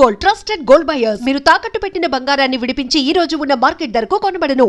Gold, trusted gold buyers. మీరు తాకట్టు పెట్టిన బంగారాన్ని విడిపించి ఈ రోజు ఉన్న మార్కెట్ ధరకు కొనబడను.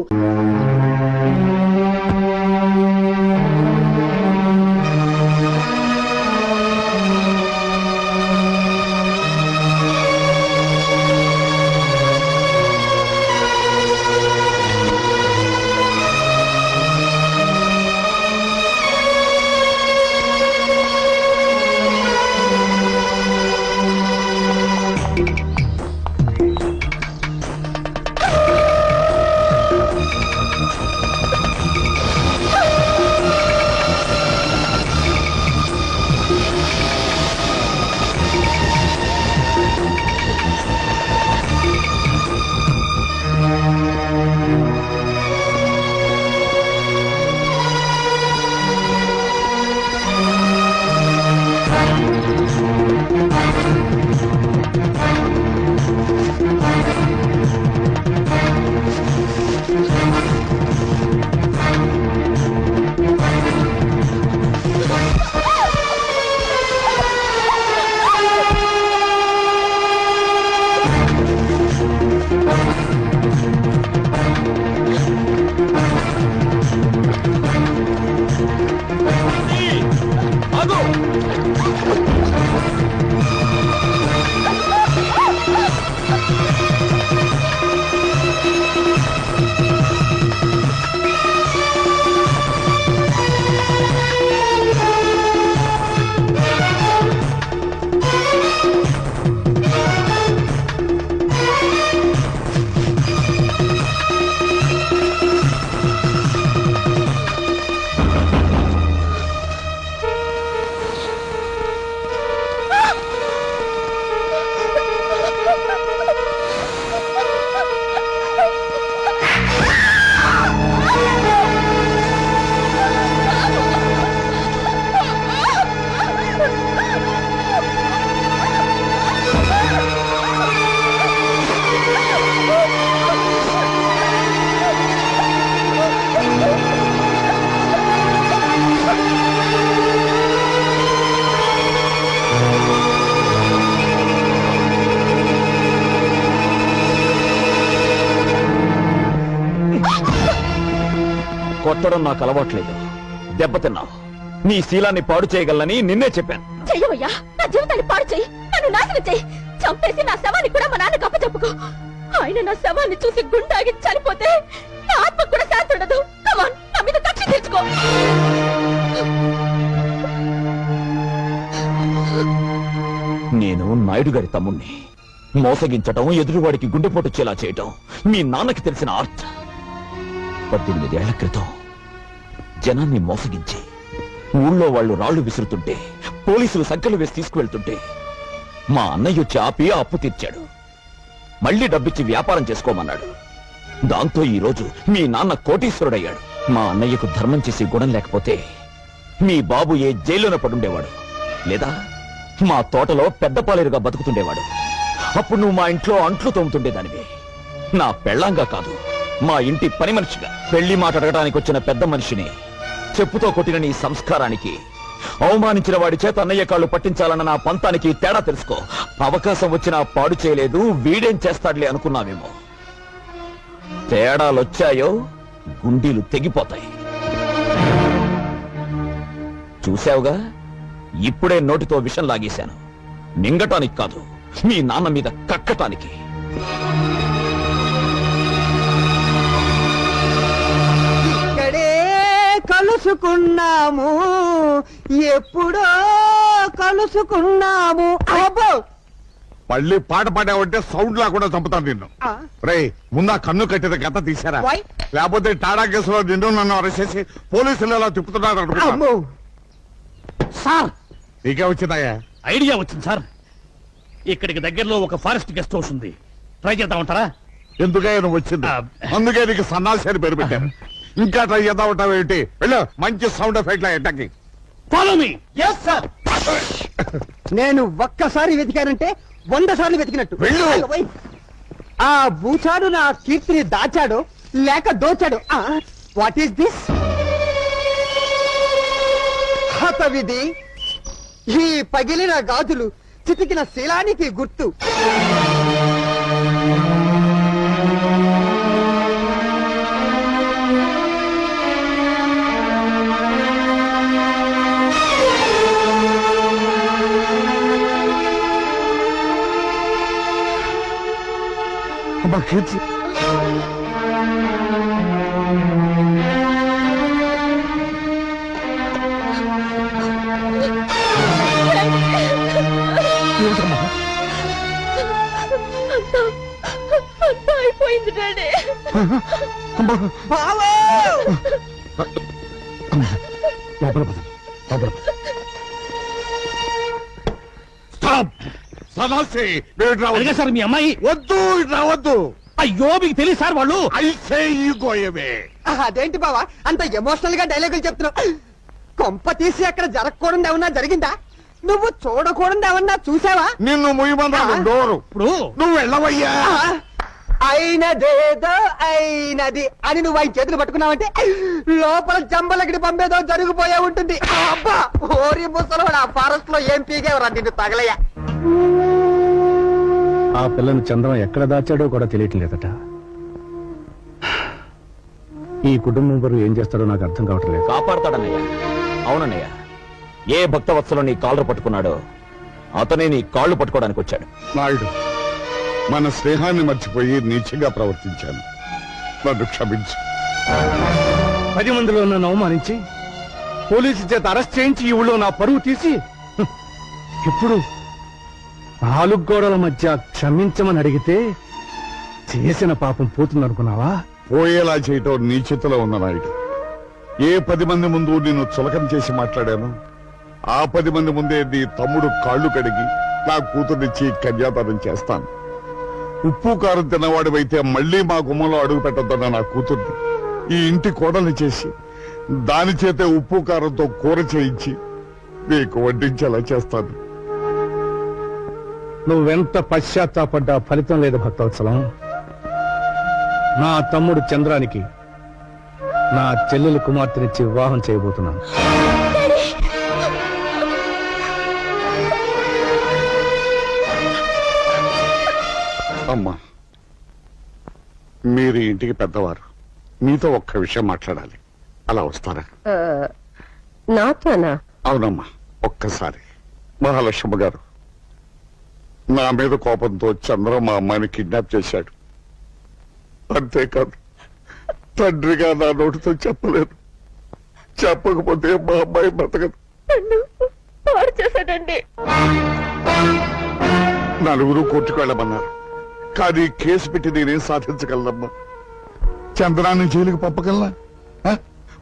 కొట్టడం నాకు అలవాట్లేదు. దెబ్బతిన్నావు. నీ శీలాన్ని పాడు చేయగలనని నిన్నే చెప్పాను. చెయ్యవయ్యా, నా జీవితాన్ని పాడు చెయ్యి, నన్ను నాశనం చెయ్యి, చంపేసి నా శవాన్ని కూడా మా నాన్నకు అప్పచెప్పుకో. ఆయన నా శవాన్ని చూసి గుండాగి చనిపోతే నా ఆత్మ కూడా శాంతి ఉండదు. కమాన్, నా మీద కక్ష తీర్చుకో. నేను నాయుడు గారి తమ్ముణ్ణి. మోసగించటం, ఎదురువాడికి గుండెపోటు చేలా చేయటం మీ నాన్నకి తెలిసిన ఆర్ట్. 18 ఏళ్ల క్రితం జనాన్ని మోసగించి ఊళ్ళో వాళ్ళు రాళ్లు విసురుతుంటే, పోలీసులు సంఖ్యలు వేసి తీసుకువెళ్తుంటే మా అన్నయ్య వచ్చి ఆపి అప్పు తీర్చాడు. మళ్లీ డబ్బిచ్చి వ్యాపారం చేసుకోమన్నాడు. దాంతో ఈ రోజు మీ నాన్న కోటీశ్వరుడయ్యాడు. మా అన్నయ్యకు ధర్మం చేసి గుణం లేకపోతే మీ బాబు ఏ జైల్లోనే పడుండేవాడు, లేదా మా తోటలో పెద్ద పాలేరుగా బతుకుతుండేవాడు. అప్పుడు నువ్వు మా ఇంట్లో అంట్లు తోముతుండేదానివి. నా పెళ్ళాంగా కాదు, మా ఇంటి పని మనిషిగా. పెళ్లి మాట అడగడానికి వచ్చిన పెద్ద మనిషిని చెప్పుతో కొట్టిన నీ సంస్కారానికి, అవమానించిన వాడి చేత అన్నయ్య కాళ్ళు పట్టించాలన్న నా పంతానికి తేడా తెలుసుకో. అవకాశం వచ్చినా పాడు చేయలేదు, వీడేం చేస్తాడులే అనుకున్నావేమో. తేడాలొచ్చాయో గుండీలు తెగిపోతాయి. చూశావుగా, ఇప్పుడే నోటితో విషం లాగేశాను. మింగటానికి కాదు, మీ నాన్న మీద కక్కటానికి. కలుసుకున్నాము, ఎప్పుడో కలుసుకున్నాము. అబ్బో, మళ్ళీ పాట పాడావంటే సౌండ్ లేకుండా చంపుతాను నిన్ను. రే, ముందా కన్ను కట్టిన గత తీశారా? లేకపోతే టాడా కేసులో నిన్ను నన్ను అరెస్ట్ చేసి పోలీసులు ఎలా తిప్పుతున్నారు. సార్, నీకే వచ్చిందయ్యా ఐడియా వచ్చింది సార్. ఇక్కడికి దగ్గరలో ఒక ఫారెస్ట్ గెస్ట్ హౌస్ ఉంది, ట్రై చేద్దామంటారా? ఎందుకయ్యా నువ్వు వచ్చింది? అందుకే నీకు సన్నాసి అని పేరు పెట్టారు. ఇంకా ట్రై చేద్దాం ఉంటావు ఏంటి? వెళ్ళు, మంచి sound effect attacking. Follow me. yes sir. నేను ఒక్కసారి వెతికానంటే 100 సార్లు వెతికినట్టు. వెళ్ళు. ఆ బూచాడు నా కీర్తిని దాచాడు లేక దోచాడు. What is this? హతవిధి, ఈ పగిలిన గాజులు చితికిన శీలానికి గుర్తు. అమ్మా కీర్తి, ఏమిటమ్మా? అంతా అయిపోయింది డాడీ. అమ్మా, బావో లోపల పద, లోపల పద. స్టాప్! సదాశి, నువ్వు ఇటు రావద్దు. అలాగే సార్ మీ అమ్మాయి. వద్దు, ఇటు రావద్దు. అయ్యో మీకు తెలియదు సార్ వాళ్ళు. అయితే ఈ గోయమే. అదేంటి బావా అంత ఎమోషనల్ గా డైలాగులు చెప్తున్నావు? కొంప తీసి అక్కడ జరగకూడదు ఏమన్నా జరిగిందా? నువ్వు చూడకూడదు ఏమన్నా చూసావా? నిన్ను ముయ్యమన్నాను డోరు. ఇప్పుడు నువ్వు వెళ్ళవయ్యా. అయినదేదో అయినది అని నువ్వు ఆయన చేతులు పట్టుకున్నావంటే లోపల జంబలగిడి పంపేదో జరిగిపోయే ఉంటుంది. అబ్బా ఓరి ముసలోడు, ఆ ఫారెస్ట్ లో ఏం పీగేవరా నిన్ను తగలయ్యా. ఆ పిల్లను చంద్రం ఎక్కడ దాచాడో కూడా తెలియటం లేదట. ఈ కుటుంబం వారు ఏం చేస్తాడో నాకు అర్థం కావటం లేదు. కాపాడతాడన్నయ్య. అవునన్నయ్య, ఏ భక్తవత్సలో నీ కాళ్ళు పట్టుకున్నాడో అతనే నీ కాళ్ళు పట్టుకోవడానికి వచ్చాడు. నాయుడు, మన స్నేహాన్ని మర్చిపోయి నీచంగా ప్రవర్తించాను, నన్ను క్షమించు. 10 మందిలో నన్ను అవమానించి పోలీసు చేత అరెస్ట్ చేయించి ఈ ఊళ్ళో నా పరువు తీసి ఇప్పుడు 4 గోడల మధ్య క్షమించమని అడిగితే చేసిన పాపం పోతుందనుకున్నావా? పోయేలా చేయటం నీ చేతిలో ఉన్న నాయుడు. ఏ 10 మంది ముందు నిన్ను చులకం చేసి మాట్లాడాను, ఆ 10 మంది ముందే నీ తమ్ముడు కాళ్ళు కడిగి నా కూతుర్నిచ్చి కన్యాదానం చేస్తాను. ఉప్పు కారం తిన్నవాడివైతే మళ్ళీ మా గుమ్మంలో అడుగు పెట్టొద్దన్న నా కూతుర్ని ఈ ఇంటి కోడల్ని చేసి దాని చేతే ఉప్పు కారంతో కూర చేయించి నీకు వడ్డించేలా చేస్తాను. నువ్వెంత పశ్చాత్తాపడ్డా ఫలితం లేదు భక్తవత్సలం. నా తమ్ముడు చంద్రానికి నా చెల్లెలు కుమార్తెనిచ్చి వివాహం చేయబోతున్నాను. అమ్మా, మీరు ఈ ఇంటికి పెద్దవారు, మీతో ఒక్క విషయం మాట్లాడాలి. అలా వస్తారా? నాతోనా? అవునమ్మా, ఒక్కసారి. మహాలక్ష్మి గారు, నా మీద కోపంతో చంద్ర మా అమ్మాయిని కిడ్నాప్ చేశాడు. అంతేకాదు, తండ్రిగా నా నోటితో చెప్పలేదు. చెప్పకపోతే మా అమ్మాయి బ్రతకదు. పాడు చేశాడండి. నలుగురు కోర్టుకు వెళ్ళమన్నారు, కానీ కేసు పెట్టి నేనేం సాధించగలనమ్మా? చంద్రాన్ని జైలుకి పంపగలనా?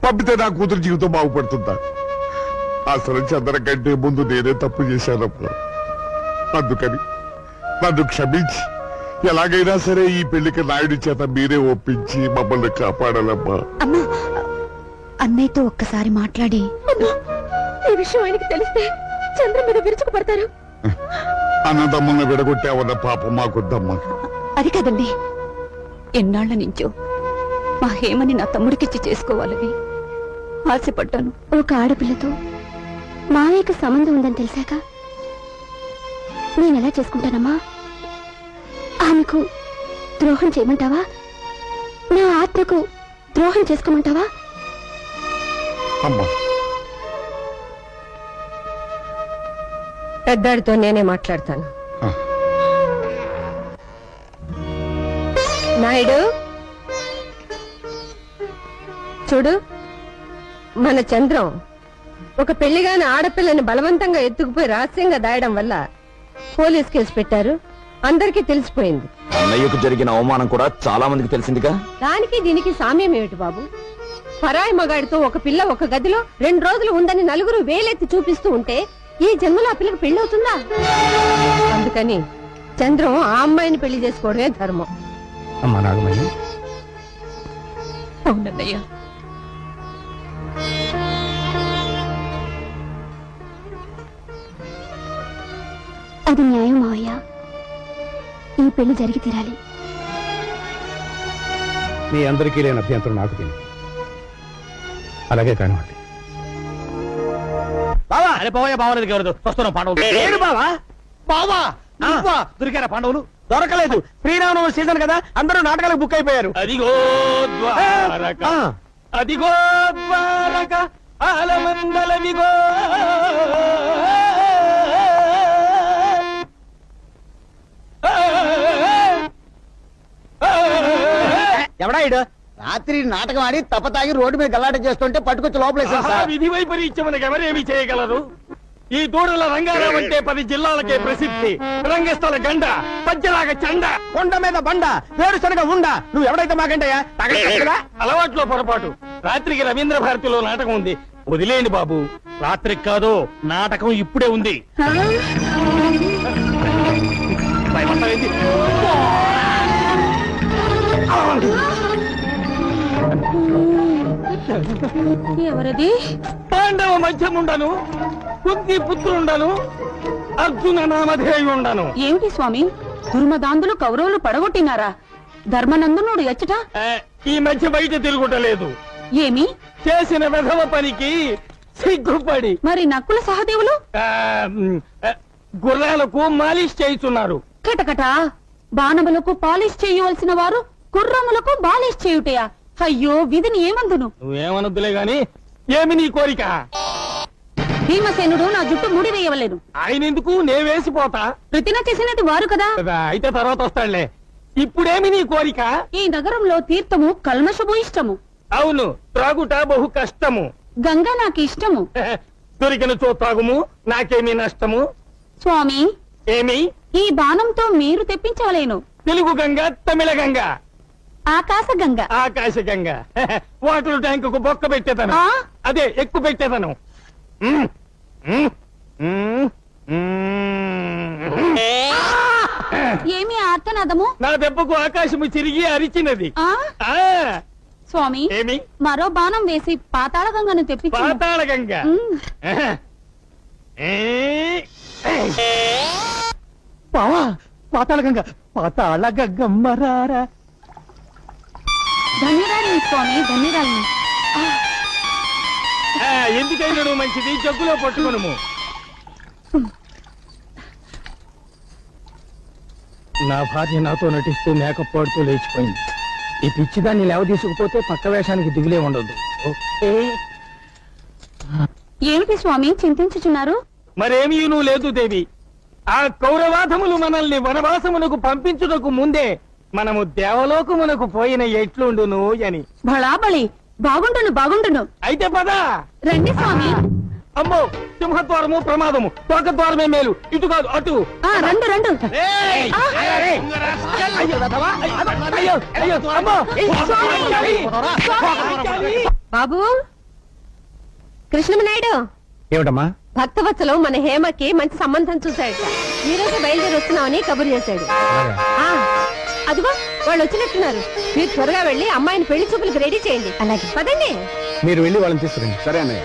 పంపితే నా కూతురు జీవితం బాగుపడుతుందా? అసలు చంద్ర కంటే ముందు నేనే తప్పు చేశానమ్మా. అందుకని నన్ను క్షమించి ఎలాగైనా సరే ఈ పెళ్లికి నాయుడి చేత మీరే ఒప్పించి మమ్మల్ని కాపాడాలమ్మా. అమ్మా, అన్నయ్యతో ఒక్కసారి మాట్లాడి. ఈ విషయం ఆయనకి తెలిస్తే చంద్ర మీద విరుచుకుపడతారు. అన్నదమ్ములను విడగొట్టావన్న పాపం మాకొద్దమ్మా. అది కదండి, ఎన్నాళ్ల నుంచో మా హేమని నా తమ్ముడికిచ్చి చేసుకోవాలని ఆశపడ్డాను. ఒక ఆడపిల్లతో మావయ్యకు సంబంధం ఉందని తెలిసాక నేనెలా చేసుకుంటానమ్మా? ఆమెకు ద్రోహం చేయమంటావా? నా ఆత్మకు ద్రోహం చేసుకోమంటావా? అమ్మా, పెద్దాడితో నేనే మాట్లాడతాను. నాయుడు, చూడు, మన చంద్రం ఒక పెళ్లిగాని ఆడపిల్లని బలవంతంగా ఎత్తుకుపోయి రహస్యంగా దాయడం వల్ల పోలీస్ కేసు పెట్టారు. అందరికీ తెలిసిపోయింది. అన్నయ్యకు జరిగిన అవమానం కూడా చాలా మందికి తెలిసిందిగా. దానికి దీనికి సామ్యం ఏమిటి బాబు? పరాయి మగాడితో ఒక పిల్ల ఒక గదిలో 2 రోజులు ఉందని నలుగురు వేలెత్తి చూపిస్తూ ఉంటే ఈ జన్మలో ఆ పిల్లకి పెళ్ళవుతుందా? అందుకని చంద్రం ఆ అమ్మాయిని పెళ్లి చేసుకోవడమే ధర్మం. అమ్మా నాగమయ్య, అవునన్నయ్య, అది న్యాయం మావయ్య. ఈ పెళ్లి జరిగి తీరాలి. మీ అందరికీ లేని అభ్యంతరం నాకు తెలియదు. అలాగే కానివ్వండి. అరే పోయా బావలేదు ఎవరు వస్తున్నాం పాడవు. ఏడు బావా, బావా నువ్వా? దొరికారా పాండవులు? దొరకలేదు. శ్రీరామనవమి సీజన్ కదా, అందరూ నాటకాలకు బుక్ అయిపోయారు. అదిగో ద్వారక, అదిగో ద్వారక, ఆలమందలవిగో. ఎవడా ఇడు? రాత్రి నాటకం ఆడి తప్పతాగి రోడ్డు మీద గల్లాట చేస్తుంటే పట్టుకొచ్చి లోపలేసాను సార్. విధి వైపరీత్యం మనకు ఎవరేమి చేయగలరు? ఈ దూడల రంగారావు అంటే 10 జిల్లాలకే ప్రసిద్ధి. రంగస్థల గండ, పద్యలాగా చండ, కొండ మీద బండ, వేరుశనగ ఉండ. నువ్వు ఎవడైతే మాకంటయ్యా? అలవాట్లో పొరపాటు. రాత్రికి రవీంద్ర భారతిలో నాటకం ఉంది, వదిలేయండి బాబు. రాత్రికి కాదు, నాటకం ఇప్పుడే ఉంది. భయపడతావేంటి? ఎవరది? పాండవ మధ్యముండను, కుంతి పుత్రుండను, అర్జున నామధేయుండను. ఏమిటి స్వామి, దుర్మదాంధులు కౌరవులు పడగొట్టినారా? ధర్మనందనుడు ఎచ్చట ఈ మధ్య బయట తిరుగుటలేదు. ఏమి చేసిన విధవ పనికి సిగ్గుపడి మరి నక్కుల సహదేవులు ఆ, గుర్రాలకు మాలిష్ చేయుచున్నారు. కటకట బాణములకు పాలిష్ చేయవలసిన వారు గుర్రములకు బాలిష్ చేయుటయా? అయ్యో విధిని ఏమందును? నువ్వేమనొద్దులే గాని, ఏమి నీ కోరిక? భీమసేనుడు నా జుట్టు ముడివేయవలేను. ఆయన ఎందుకు, నే వేసిపోతా. ప్రతిన చేసినది వారు కదా. అయితే తర్వాత వస్తాడులే. ఇప్పుడేమి నీ కోరిక? ఈ నగరంలో తీర్థము కల్మషము ఇష్టము. అవును, త్రాగుట బహు కష్టము. గంగ నాకు ఇష్టము. దొరికిన చో త్రాగుము, నాకేమీ నష్టము. స్వామి, ఏమి? ఈ బాణంతో మీరు తెప్పించవలేను. తెలుగు గంగ, తమిళ గంగ, ఆకాశ గంగ. ఆకాశ గంగ. వాటర్ ట్యాంకు బొక్క పెట్టేదను, ఆ? అదే ఎక్కువ పెట్టేదను. ఏమి ఆర్తనాదము? నా దెబ్బకు ఆకాశము తిరిగి అరిచినది. ఆ ఆ, స్వామి, ఏమి? మరో బాణం వేసి పాతాళ గంగను తెప్పించు. పాతాళ గంగ. బావా పాతాళ గంగ, పాతాళ గంగమ్మరారా. ధన్యరాలిని స్వామి, ధన్యరాలిని. ఎందుకైనా నువ్వు మంచిది, జగ్గులో పట్టుకొనుము. నా భార్య నాతో నటిస్తూ మేకప్ పాడుతూ లేచిపోయింది. ఈ పిచ్చిదాన్ని లేవ తీసుకుపోతే పక్క వేషానికి దిగులే ఉండదు. ఏమిటి స్వామి చింతించుచున్నారు? మరేమీ నువ్వు లేదు దేవి. ఆ కౌరవాధములు మనల్ని వనవాసమునకు పంపించుటకు ముందే మనము దేవలోకమునకు పోయిన ఎట్లుండును అని. బళాబళి, బాగుండును బాగుండును. అయితే పదా రండి స్వామి. అమ్మో, సింహద్వారము ప్రమాదము, తోకద్వారమే మేలు, ఇటు కాదు అటు. రండు రండు. బాబు కృష్ణమనాయుడు, ఏమిటమ్మా? భక్తవత్సలం మన హేమకి మంచి సంబంధం చూశాడట. ఈ రోజు బయలుదేరి వస్తున్నామని కబురు చేశాడు. ఆ, అదిగో వాళ్ళు వచ్చినట్టున్నారు. మీరు త్వరగా వెళ్ళి అమ్మాయిని పెళ్లి చూపులకు రెడీ చేయండి. అలాగే పదండి. మీరు వెళ్ళి వాళ్ళని తీసుకురండి. సరే అన్నయ్య.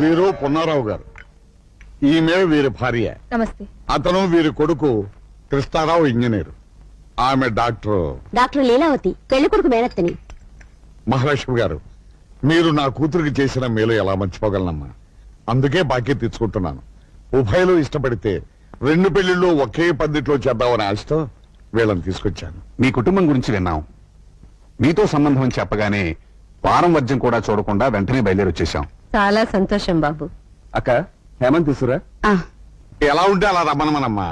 వీరు పున్నారావు గారు, ఈమె వీరి భార్య. నమస్తే. అతను వీరి కొడుకు కృష్ణారావు ఇంజనీరు. ఆమె డాక్టర్ డాక్టర్ లీలావతి, పెళ్లి కొడుకు మేనత్తని. మహాలక్ష్మి గారు, మీరు నా కూతురికి చేసిన మేలు ఎలా మర్చిపోగలనమ్మా? అందుకే బాకీ తెచ్చుకుంటున్నాను. ఉభయలు ఇష్టపడితే 2 పెళ్లిళ్ళు ఒకే పద్ధతిలో చేద్దామని ఆశతో వీళ్ళని తీసుకొచ్చాను. మీ కుటుంబం గురించి విన్నాం. మీతో సంబంధం అని చెప్పగానే వారం వర్జం కూడా చూడకుండా వెంటనే బయలుదేరి వచ్చేసాం. చాలా సంతోషం బాబు. అక్క, హేమంత్ తీసురా. ఎలా ఉంటే అలా రమ్మనమ్మా.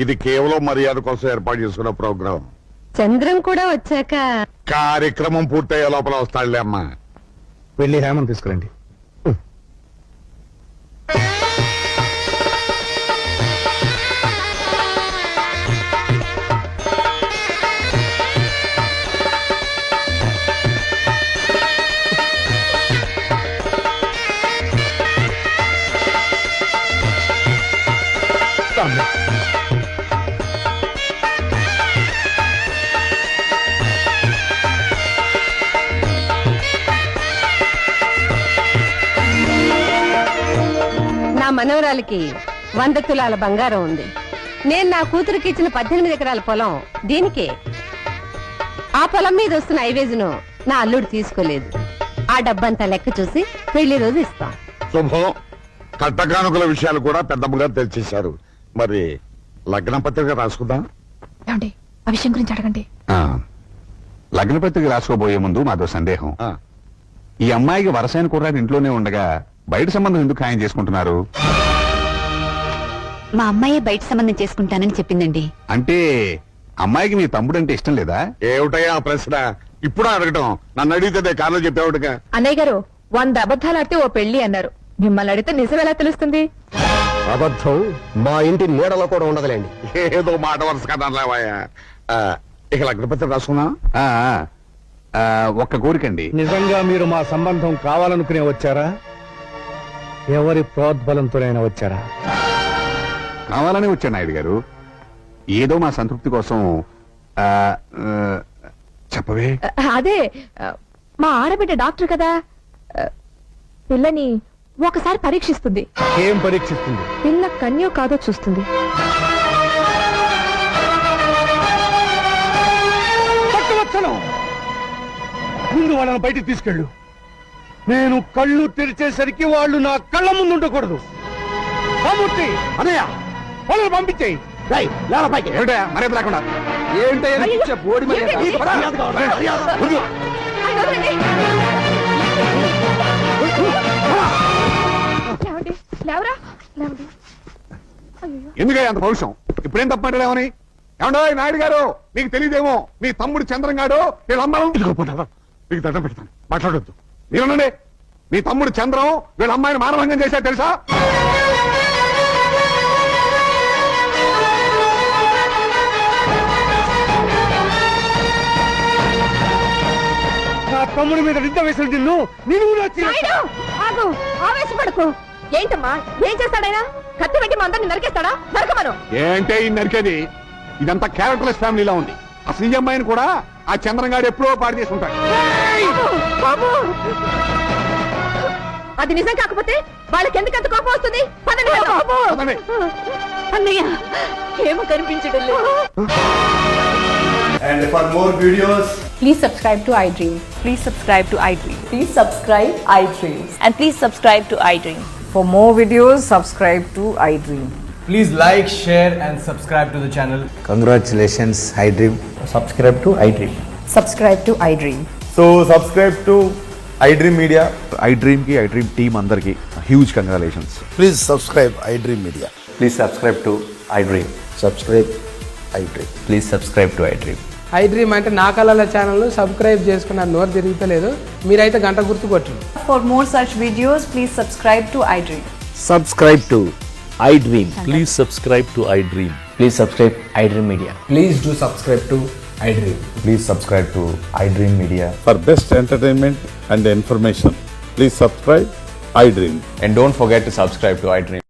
ఇది కేవలం మర్యాద కోసం ఏర్పాటు చేసుకున్న ప్రోగ్రాం. చంద్రం కూడా వచ్చాక కార్యక్రమం పూర్తయ్యే లోపల వస్తాడులే అమ్మా. వెళ్ళి హేమని తీసుకురండి. నా మనవరాలకి 100 తులాల బంగారం ఉంది. నేను నా కూతురికి ఇచ్చిన 18 ఎకరాల పొలం దీనికే. ఆ పొలం మీద వస్తున్న ఐవేజును నా అల్లుడు తీసుకోలేదు. ఆ డబ్బంతా లెక్క చూసి పెళ్లి రోజు ఇస్తాం. శుభం. కట్టకానుకల విషయాలు కూడా పెద్దమ్మగా తెలిసేశారు. మరి లగ్న పత్రిక రాసుకుందాం. ఏమండి ఆ విషయం గురించి అడగండి. ఆ, లగ్న పత్రిక రాసుకోబోయే ముందు మాదో సందేహం. ఆ, ఈ అమ్మాయికి వరసైన కుర్రాడు ఇంట్లోనే ఉండగా బయట సంబంధం ఎందుకు ఖాయం చేసుకుంటున్నారు? మా అమ్మాయి బయట సంబంధం చేసుకుంటానని చెప్పిందండి. అంటే అమ్మాయికి మీ తమ్ముడు అంటే ఇష్టం లేదా? ఏమిటయ్యా ఆ ప్రశ్న ఇప్పుడు అడగటం? నన్ను అడిగితే కారణం చెప్పేవాడుగా. అన్నయ్య గారు 100 అబద్ధాలు ఆడితే ఓ పెళ్లి అన్నారు. మిమ్మల్ని అడిగితే నిజం ఎలా తెలుస్తుంది? అబద్ధం మా ఇంటి నీడలో కూడా ఉండదులేండి. ఏదో మాట వరుస కదా లేవాయా. ఇక లగ్న పత్రిక రాసుకున్నా. ఆ, ఆ, ఒక్క కోరికండి. నిజంగా మీరు మా సంబంధం కావాలనుకునే వచ్చారా, ఎవరి ప్రోద్బలంతోనైనా వచ్చారా? కావాలనే వచ్చాను నాయుడు గారు. ఏదో మా సంతృప్తి కోసం. ఆ, ఆ, చెప్పవే. అదే మా ఆడబిడ్డ డాక్టర్ కదా, పిల్లని ఒకసారి పరీక్షిస్తుంది. ఏం పరీక్షిస్తుంది? పిల్ల కన్యో కాదో చూస్తుంది. పట్టువచ్చను. ముందు వాళ్ళని బయటికి తీసుకెళ్ళు. నేను కళ్ళు తెరిచేసరికి వాళ్ళు నా కళ్ళ ముందు ఉండకూడదు. రామూర్తి అనయ్య వాళ్ళని పంపించేయి. ఏమిటయ్యా మర్యాద లేకుండా? ఎందుకయ్యా అంత పౌరుషం? ఇప్పుడేం తప్ప మాట్లాడేమని? ఏమండో నాయుడు గారు, మీకు తెలియదేమో, మీ తమ్ముడు చంద్రంగాడు వీళ్ళమ్మాయి మీకు దండం పెడతాను, మాట్లాడొద్దు. మీరునండి, మీ తమ్ముడు చంద్రం వీళ్ళ అమ్మాయిని మానభంగం చేశారు తెలుసా? నా తమ్ముడి మీద నిద్ద వేసిన నిన్ను నేను ఆగు, ఆవేశపడకు. ఏంటమ్మా ఏం చేస్తాడైనా? కత్తి పెట్టి మా అందరిని నరికేస్తాడా? నరకమను. ఏంటే ఈ నరికేది? ఇదంతా క్యారెక్టర్లెస్ ఫ్యామిలీలా ఉంది. అసలు ఈ అమ్మాయిని కూడా ఆ చంద్రంగాడు ఎప్పుడో పాడు చేసుకుంటాడు. బాబు, అది నిజం కాకపోతే వాళ్ళకి ఎందుకంత కోపం వస్తుంది? పదండి వెళ్దాం. పదండి. అన్నయ్య ఏమో కనిపించడం లేదు. And for more videos, Please subscribe to iDream. Please subscribe to iDream. Please subscribe iDream. And please subscribe to iDream. For more videos, subscribe to iDream. please like, share and subscribe to the channel. Congratulations, iDream. Subscribe to iDream. Subscribe to iDream. So subscribe to iDream Media. iDream ki iDream team andarki huge congratulations. Please subscribe iDream Media. Please subscribe to iDream. Subscribe iDream. Please subscribe to iDream. iDream అంటే నా కళల channel subscribe చేసుకున్న నోరు తిరుగుతలేదు. మీరైతే గంట గుర్తు కొట్టండి. For more such videos, please subscribe to iDream. Subscribe to iDream. Please subscribe to iDream. Please subscribe iDream Media. Please do subscribe to iDream. Please subscribe to iDream Media. For best entertainment and information, please subscribe iDream. And don't forget to subscribe to iDream.